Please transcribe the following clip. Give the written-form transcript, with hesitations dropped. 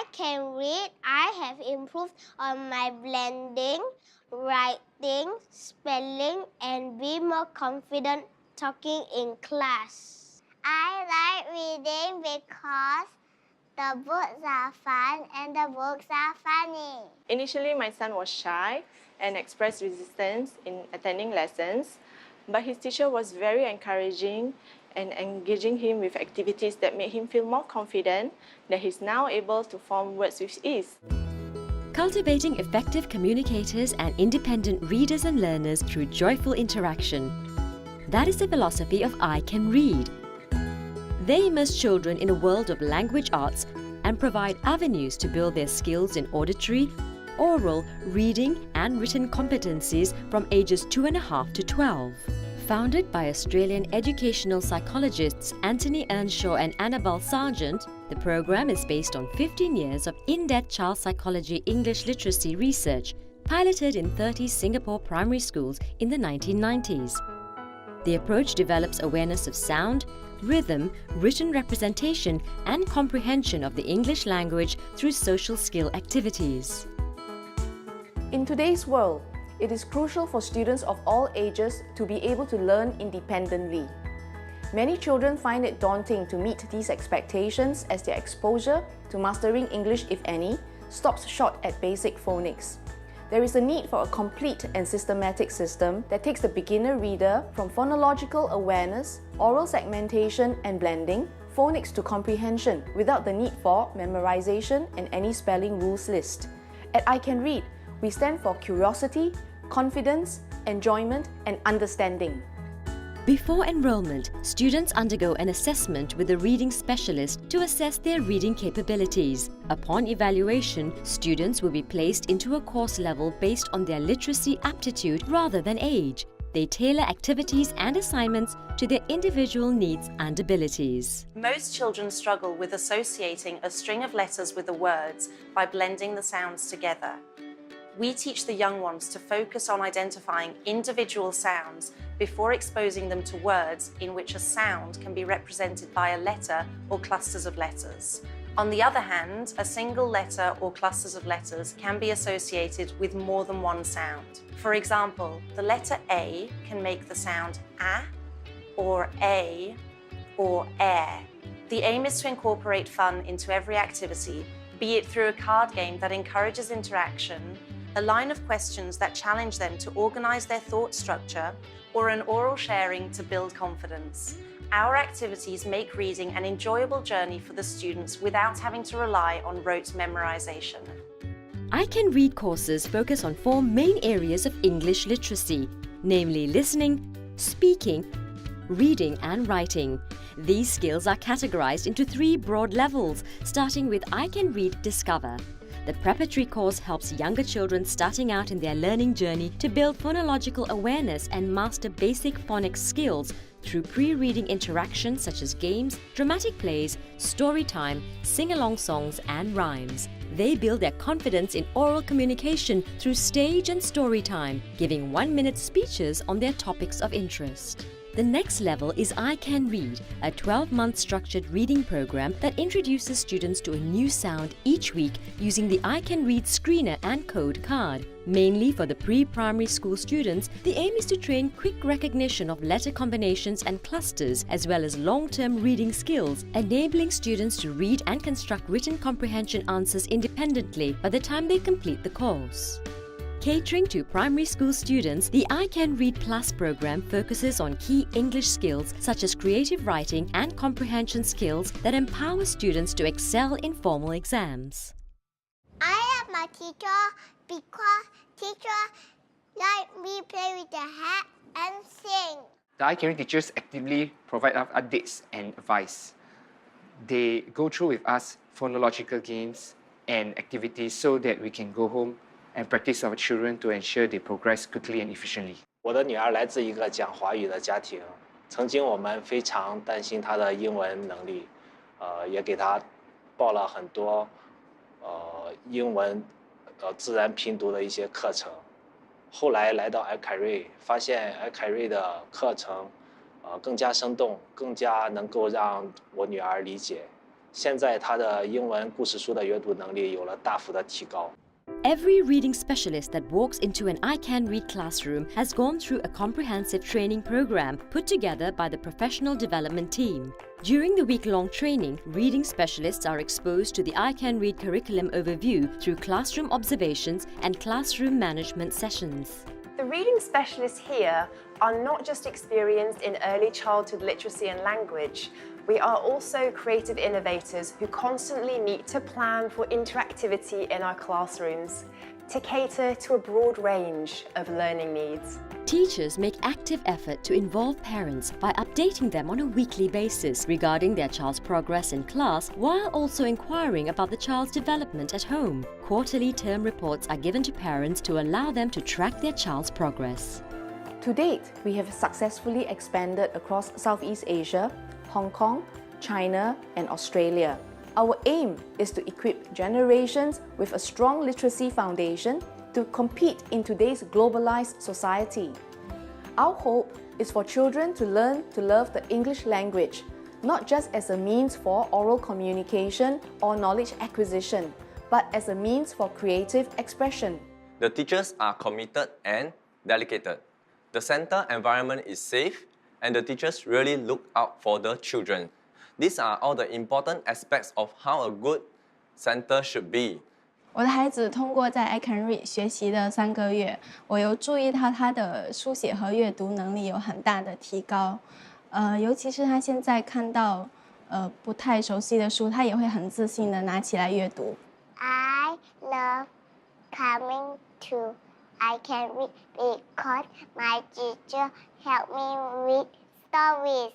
I can read, I have improved on my blending, writing, spelling, and be more confident talking in class. I like reading because the books are fun and the books are funny. Initially, my son was shy and expressed resistance in attending lessons, but his teacher was very encouraging and engaging him with activities that made him feel more confident that he's now able to form words with ease. Cultivating effective communicators and independent readers and learners through joyful interaction. That is the philosophy of I Can Read. They immerse children in a world of language arts and provide avenues to build their skills in auditory, oral, reading and written competencies from ages 2.5 to 12. Founded by Australian educational psychologists Anthony Earnshaw and Annabelle Sargent, the program is based on 15 years of in-depth child psychology English literacy research, piloted in 30 Singapore primary schools in the 1990s. The approach develops awareness of sound, rhythm, written representation and comprehension of the English language through social skill activities. In today's world, it is crucial for students of all ages to be able to learn independently. Many children find it daunting to meet these expectations as their exposure to mastering English, if any, stops short at basic phonics. There is a need for a complete and systematic system that takes the beginner reader from phonological awareness, oral segmentation and blending, phonics to comprehension without the need for memorization and any spelling rules list. At I Can Read, we stand for curiosity, confidence, enjoyment and understanding. Before enrollment, students undergo an assessment with a reading specialist to assess their reading capabilities. Upon evaluation, students will be placed into a course level based on their literacy aptitude rather than age. They tailor activities and assignments to their individual needs and abilities. Most children struggle with associating a string of letters with the words by blending the sounds together. We teach the young ones to focus on identifying individual sounds before exposing them to words in which a sound can be represented by a letter or clusters of letters. On the other hand, a single letter or clusters of letters can be associated with more than one sound. For example, the letter A can make the sound A or A or air. The aim is to incorporate fun into every activity, be it through a card game that encourages interaction, a line of questions that challenge them to organize their thought structure, or an oral sharing to build confidence. Our activities make reading an enjoyable journey for the students without having to rely on rote memorization. I Can Read courses focus on 4 main areas of English literacy, namely listening, speaking, reading and writing. These skills are categorized into 3 broad levels, starting with I Can Read Discover. The preparatory course helps younger children starting out in their learning journey to build phonological awareness and master basic phonics skills through pre-reading interactions such as games, dramatic plays, story time, sing-along songs and rhymes. They build their confidence in oral communication through stage and story time, giving 1-minute speeches on their topics of interest. The next level is I Can Read, a 12-month structured reading program that introduces students to a new sound each week using the I Can Read screener and code card. Mainly for the pre-primary school students, the aim is to train quick recognition of letter combinations and clusters, as well as long-term reading skills, enabling students to read and construct written comprehension answers independently by the time they complete the course. Catering to primary school students, the I Can Read Plus program focuses on key English skills such as creative writing and comprehension skills that empower students to excel in formal exams. I love my teacher because teacher let me play with the hat and sing. The I Can Read teachers actively provide us updates and advice. They go through with us phonological games and activities so that we can go home and practice our children to ensure they progress quickly and efficiently. 我的女儿来自一个讲华语的家庭，曾经我们非常担心她的英文能力，也给她报了很多英文自然拼读的一些课程。后来来到艾凯瑞，发现艾凯瑞的课程更加生动，更加能够让我女儿理解，现在他的英文故事书的阅读能力有了大幅的提高。 Every reading specialist that walks into an I Can Read classroom has gone through a comprehensive training program put together by the professional development team. During the week-long training, reading specialists are exposed to the I Can Read curriculum overview through classroom observations and classroom management sessions. The reading specialists here are not just experienced in early childhood literacy and language. We are also creative innovators who constantly need to plan for interactivity in our classrooms to cater to a broad range of learning needs. Teachers make active effort to involve parents by updating them on a weekly basis regarding their child's progress in class while also inquiring about the child's development at home. Quarterly term reports are given to parents to allow them to track their child's progress. To date, we have successfully expanded across Southeast Asia, Hong Kong, China, and Australia. Our aim is to equip generations with a strong literacy foundation to compete in today's globalized society. Our hope is for children to learn to love the English language, not just as a means for oral communication or knowledge acquisition, but as a means for creative expression. The teachers are committed and dedicated. The center environment is safe, and the teachers really look out for the children. These are all the important aspects of how a good center should be. 我的孩子通过在 I Can Read 学习的3个月，我有注意到他的书写和阅读能力有很大的提高。尤其是他现在看到不太熟悉的书，他也会很自信的拿起来阅读。I love coming to I Can Read because my teacher helped me read stories.